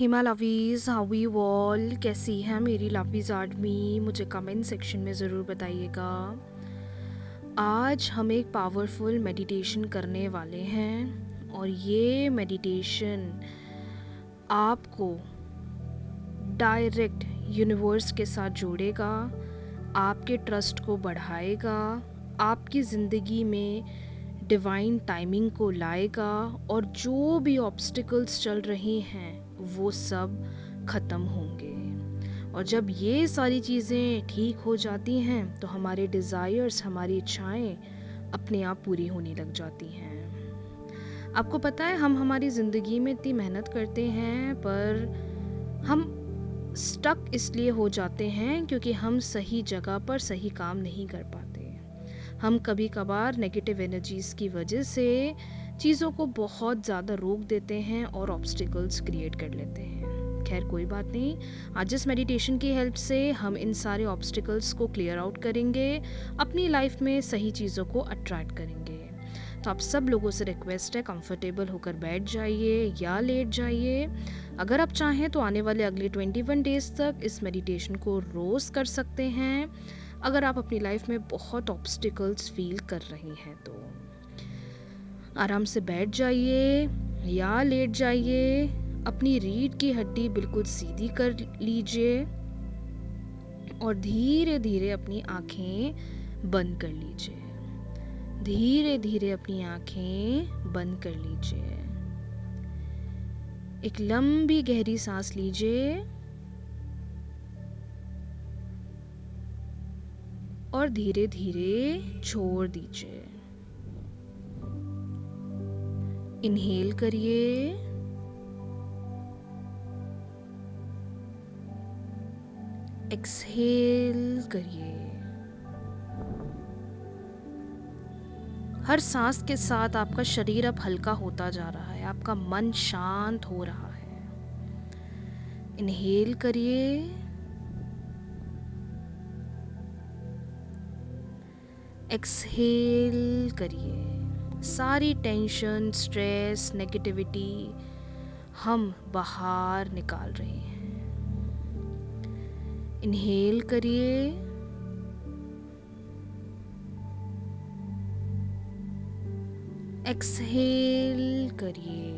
Hima lovies, how you all? कैसी हैं मेरी लवीज़ आर्मी? मुझे कमेंट सेक्शन में ज़रूर बताइएगा। आज हम एक पावरफुल मेडिटेशन करने वाले हैं और ये मेडिटेशन आपको डायरेक्ट यूनिवर्स के साथ जोड़ेगा, आपके ट्रस्ट को बढ़ाएगा, आपकी ज़िंदगी में डिवाइन टाइमिंग को लाएगा और जो भी ऑब्स्टिकल्स चल रहे हैं वो सब ख़त्म होंगे। और जब ये सारी चीज़ें ठीक हो जाती हैं तो हमारे डिज़ायर्स, हमारी इच्छाएं अपने आप पूरी होने लग जाती हैं। आपको पता है, हम हमारी ज़िंदगी में इतनी मेहनत करते हैं पर हम स्टक इसलिए हो जाते हैं क्योंकि हम सही जगह पर सही काम नहीं कर पाते। हम कभी कभार नेगेटिव एनर्जीज़ की वजह से चीज़ों को बहुत ज़्यादा रोक देते हैं और ऑब्स्टिकल्स क्रिएट कर लेते हैं। खैर कोई बात नहीं, आज इस मेडिटेशन की हेल्प से हम इन सारे ऑब्स्टिकल्स को क्लियर आउट करेंगे, अपनी लाइफ में सही चीज़ों को अट्रैक्ट करेंगे। तो आप सब लोगों से रिक्वेस्ट है, कंफर्टेबल होकर बैठ जाइए या लेट जाइए। अगर आप चाहें तो आने वाले अगले 21 डेज़ तक इस मेडिटेशन को रोज़ कर सकते हैं, अगर आप अपनी लाइफ में बहुत ऑब्स्टिकल्स फील कर रही हैं तो। आराम से बैठ जाइए या लेट जाइए, अपनी रीढ़ की हड्डी बिल्कुल सीधी कर लीजिए और धीरे धीरे अपनी आँखें बंद कर लीजिए। धीरे धीरे अपनी आँखें बंद कर लीजिए। एक लंबी गहरी सांस लीजिए और धीरे धीरे छोड़ दीजिए। इनहेल करिए, एक्सहेल करिए। हर सांस के साथ आपका शरीर अब हल्का होता जा रहा है, आपका मन शांत हो रहा है। इनहेल करिए, एक्सहेल करिए। सारी टेंशन, स्ट्रेस, नेगेटिविटी हम बाहर निकाल रहे हैं। इनहेल करिए, एक्सहेल करिए।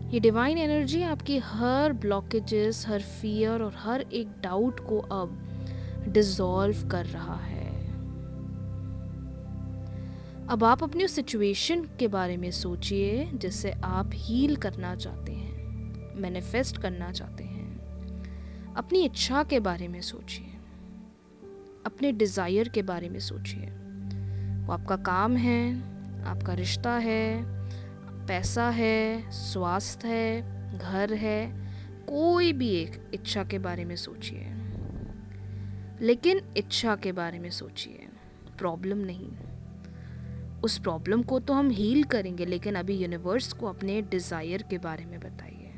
ये डिवाइन एनर्जी आपकी हर ब्लॉकेजेस, हर फियर और हर एक डाउट को अब डिसॉल्व कर रहा है। अब आप अपनी उस सिचुएशन के बारे में सोचिए जिसे आप हील करना चाहते हैं, मैनिफेस्ट करना चाहते हैं। अपनी इच्छा के बारे में सोचिए, अपने डिज़ायर के बारे में सोचिए। वो आपका काम है, आपका रिश्ता है, पैसा है, स्वास्थ्य है, घर है, कोई भी एक इच्छा के बारे में सोचिए। लेकिन इच्छा के बारे में सोचिए, प्रॉब्लम नहीं। उस प्रॉब्लम को तो हम हील करेंगे, लेकिन अभी यूनिवर्स को अपने डिज़ायर के बारे में बताइए।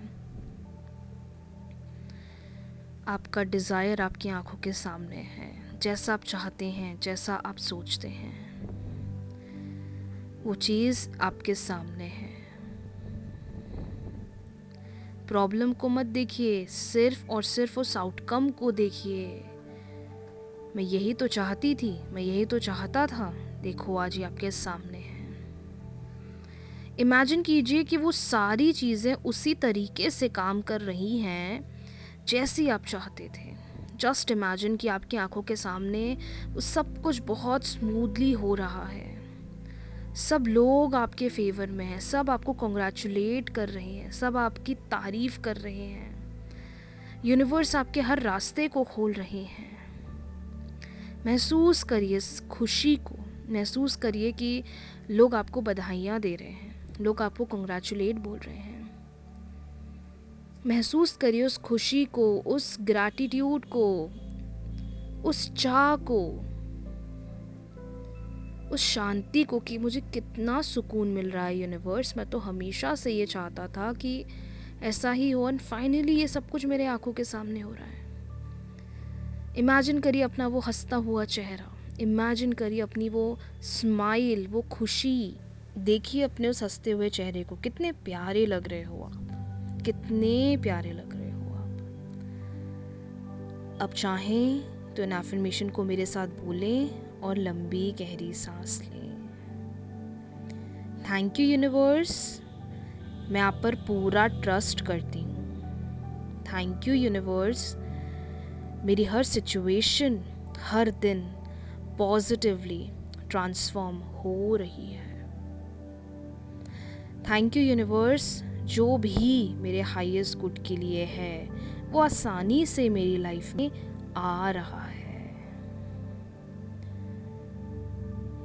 आपका डिज़ायर आपकी आंखों के सामने है, जैसा आप चाहते हैं, जैसा आप सोचते हैं, वो चीज़ आपके सामने है। प्रॉब्लम को मत देखिए, सिर्फ और सिर्फ उस आउटकम को देखिए। मैं यही तो चाहती थी, मैं यही तो चाहता था, देखो आज ये आपके सामने है। इमेजिन कीजिए कि वो सारी चीज़ें उसी तरीके से काम कर रही हैं जैसी आप चाहते थे। जस्ट इमेजिन कि आपकी आंखों के सामने वो सब कुछ बहुत स्मूथली हो रहा है। सब लोग आपके फेवर में हैं, सब आपको कॉन्ग्रेचुलेट कर रहे हैं, सब आपकी तारीफ कर रहे हैं। यूनिवर्स आपके हर रास्ते को खोल रहे हैं। महसूस करिए इस खुशी को, महसूस करिए कि लोग आपको बधाइयाँ दे रहे हैं, लोग आपको कॉन्ग्रेचुलेट बोल रहे हैं। महसूस करिए उस खुशी को, उस ग्रैटिट्यूड को, उस चाह को, उस शांति को कि मुझे कितना सुकून मिल रहा है यूनिवर्स। मैं तो हमेशा से ये चाहता था कि ऐसा ही हो, एंड फाइनली ये सब कुछ मेरे आंखों के सामने हो रहा है। इमेजिन करिए अपना वो हंसता हुआ चेहरा, इमेजिन करिए अपनी वो स्माइल, वो खुशी, देखिए अपने उस हंसते हुए चेहरे को, कितने प्यारे लग रहे हो आप, कितने प्यारे लग रहे हो आप। अब चाहें तो इन एफर्मेशन को मेरे साथ बोलें और लंबी गहरी सांस लें। थैंक यू यूनिवर्स, मैं आप पर पूरा ट्रस्ट करती हूँ। थैंक यू यूनिवर्स, मेरी हर सिचुएशन हर दिन पॉजिटिवली ट्रांसफॉर्म हो रही है। थैंक यू यूनिवर्स, जो भी मेरे हाईएस्ट गुड के लिए है वो आसानी से मेरी लाइफ में आ रहा है।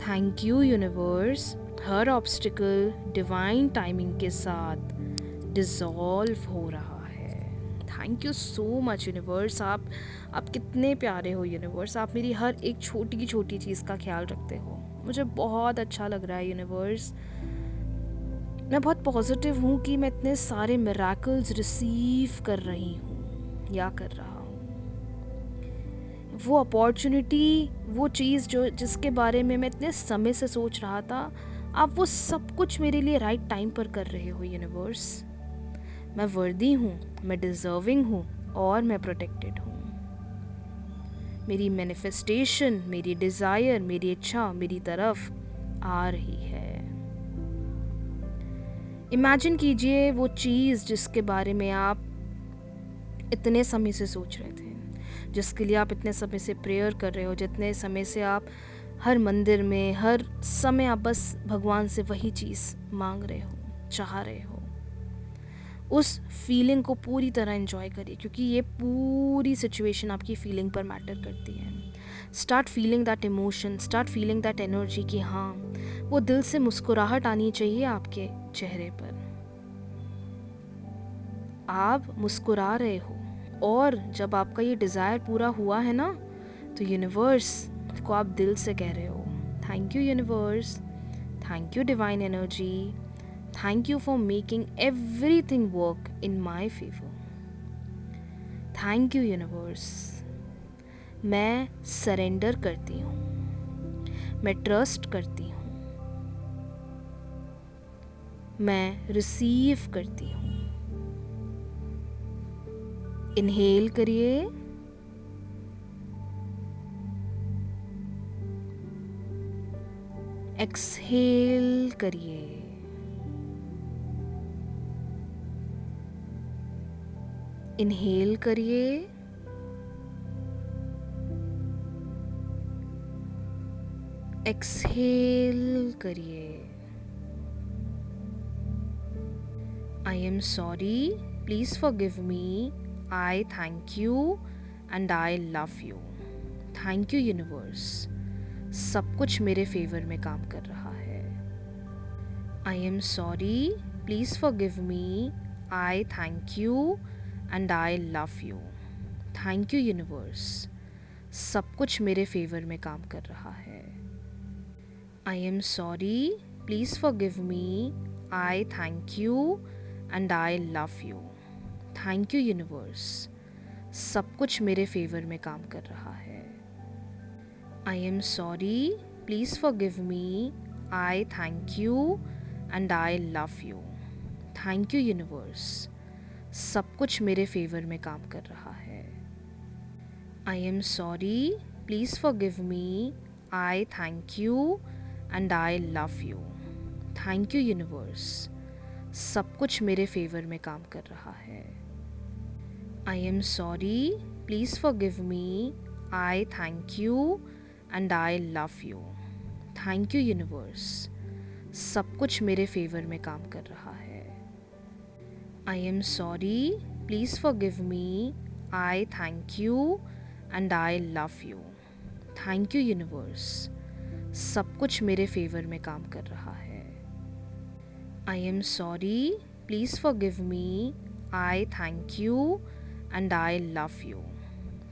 Thank you universe, her obstacle divine timing के साथ डिसॉल्व हो रहा है। Thank you so much universe, आप कितने प्यारे हो यूनिवर्स, आप मेरी हर एक छोटी छोटी चीज़ का ख्याल रखते हो। मुझे बहुत अच्छा लग रहा है यूनिवर्स, मैं बहुत पॉजिटिव हूँ कि मैं इतने सारे मिरेकल्स रिसीव कर रही हूँ या कर रहा हूँ। वो अपॉर्चुनिटी, वो चीज़ जो जिसके बारे में मैं इतने समय से सोच रहा था, आप वो सब कुछ मेरे लिए राइट टाइम पर कर रहे हो यूनिवर्स। मैं वर्दी हूँ, मैं डिज़र्विंग हूँ और मैं प्रोटेक्टेड हूँ। मेरी मैनिफेस्टेशन, मेरी डिज़ायर, मेरी इच्छा मेरी तरफ आ रही है। इमेजिन कीजिए वो चीज़ जिसके बारे में आप इतने समय से सोच रहे थे, जिसके लिए आप इतने समय से प्रेयर कर रहे हो, जितने समय से आप हर मंदिर में हर समय आप बस भगवान से वही चीज़ मांग रहे हो, चाह रहे हो। उस फीलिंग को पूरी तरह एंजॉय करिए, क्योंकि ये पूरी सिचुएशन आपकी फीलिंग पर मैटर करती है। Start feeling that emotion, start feeling that energy कि हाँ, वो दिल से मुस्कुराहट आनी चाहिए आपके चेहरे पर। आप मुस्कुरा रहे हो, और जब आपका ये डिज़ायर पूरा हुआ है ना, तो यूनिवर्स को आप दिल से कह रहे हो thank you universe, thank you divine energy, thank you for making everything work in my favour. Thank you universe, मैं सरेंडर करती हूँ, मैं ट्रस्ट करती हूँ, मैं रिसीव करती हूँ। इनहेल करिए, एक्सहेल करिए। इनहेल करिए, एक्सहेल करिए। I am sorry, please forgive me, I thank you and I love you. Thank you universe, सब कुछ मेरे फेवर में काम कर रहा है। I am sorry, please forgive me, I thank you and I love you. Thank you universe, सब कुछ मेरे फेवर में काम कर रहा है। I am sorry, please forgive me, I thank you and I love you. Thank you universe, सब कुछ मेरे फेवर में काम कर रहा है। I am sorry, please forgive me, I thank you and I love you. Thank you universe, सब कुछ मेरे फेवर में काम कर रहा है। I am sorry, please forgive me, I thank you and I love you. Thank you universe, सब कुछ मेरे फेवर में काम कर रहा है। I am sorry, please forgive me, I thank you and I love you. Thank you universe, सब कुछ मेरे फेवर में काम कर रहा है। I am sorry, please forgive me, I thank you and I love you. Thank you universe, सब कुछ मेरे फेवर में काम कर रहा है। I am sorry, please forgive me, I thank you and I love you.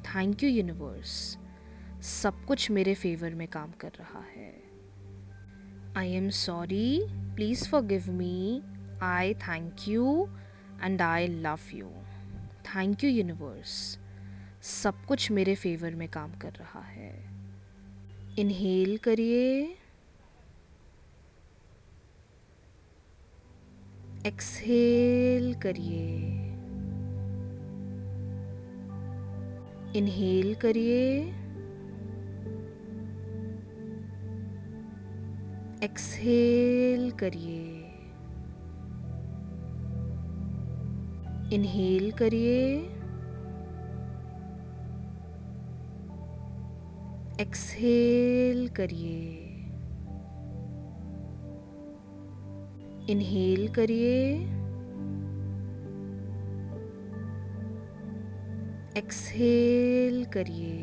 Thank you universe, सब कुछ मेरे फेवर में काम कर रहा है। I am sorry, please forgive me, I thank you and I love you. Thank you universe, सब कुछ मेरे फेवर में काम कर रहा है। इनहेल करिए, एक्सहेल करिए, इनहेल करिए, एक्सहेल करिए, इनहेल करिए, एक्सहेल करिए, इनहेल करिए, एक्सहेल करिए,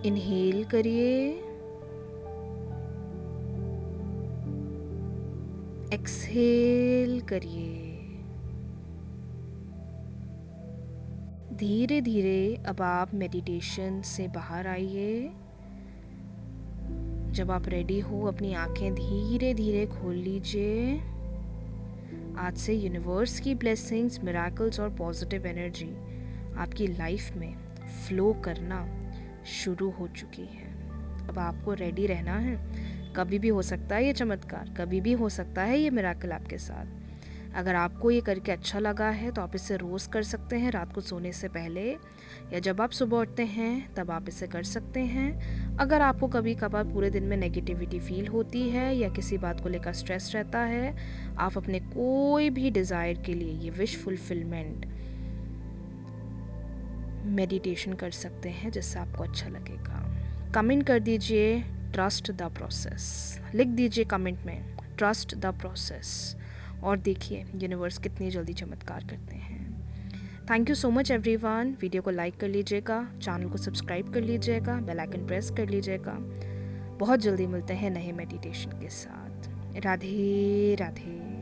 इनहेल करिए, एक्सहेल करिए। धीरे धीरे अब आप मेडिटेशन से बाहर आइए। जब आप रेडी हो अपनी आंखें धीरे धीरे खोल लीजिए। आज से यूनिवर्स की ब्लेसिंग्स, मिरेकल्स और पॉजिटिव एनर्जी आपकी लाइफ में फ्लो करना शुरू हो चुकी है। अब आपको रेडी रहना है। कभी भी हो सकता है ये चमत्कार, कभी भी हो सकता है ये मिरेकल आपके साथ। अगर आपको ये करके अच्छा लगा है तो आप इसे रोज़ कर सकते हैं, रात को सोने से पहले या जब आप सुबह उठते हैं तब आप इसे कर सकते हैं। अगर आपको कभी कभार पूरे दिन में नेगेटिविटी फील होती है या किसी बात को लेकर स्ट्रेस रहता है, आप अपने कोई भी डिज़ायर के लिए ये विश फुलफिलमेंट मेडिटेशन कर सकते हैं जिससे आपको अच्छा लगेगा। कमेंट कर दीजिए ट्रस्ट द प्रोसेस, लिख दीजिए कमेंट में ट्रस्ट द प्रोसेस और देखिए यूनिवर्स कितनी जल्दी चमत्कार करते हैं। Thank you so much everyone. Video को लाइक कर लीजिएगा, चैनल को सब्सक्राइब कर लीजिएगा, बेल आइकन प्रेस कर लीजिएगा। बहुत जल्दी मिलते हैं नए मेडिटेशन के साथ। राधे राधे।